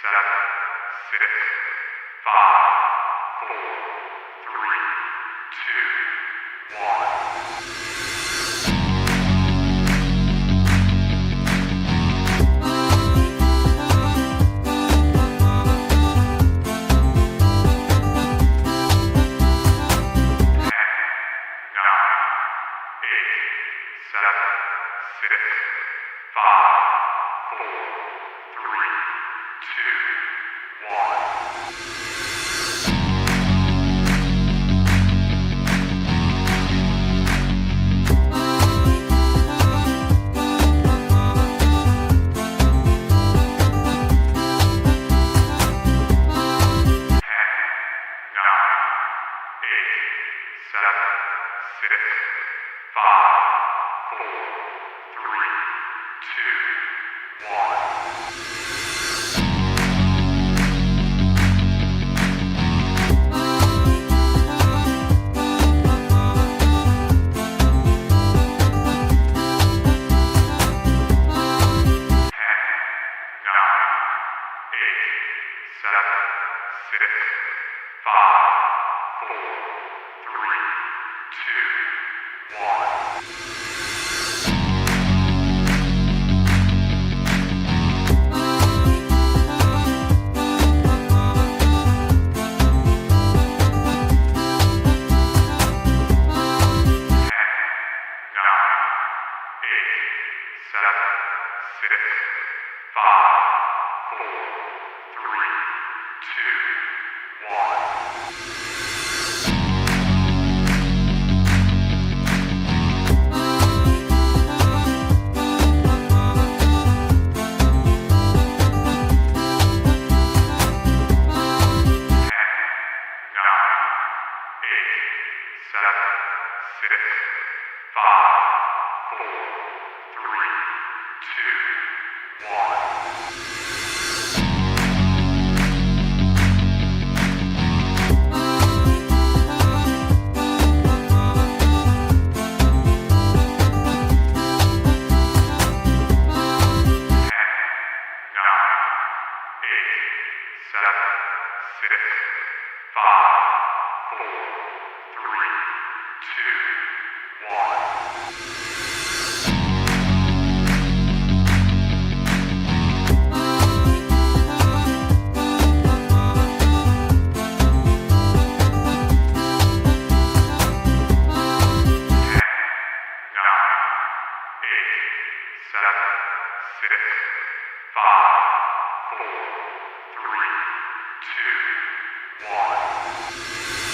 seven, six, five, four, three, two, one. Seven, six, five, four, three, two, seven, six, five, four, three, two, one. Seven, six, five, four, three, two, one. Seven, six, five, four, three, two, one. Seven, six, five, four, three, two, one. Seven, six, five, four, three, two, one. Seven, six, five, four, three, two, one.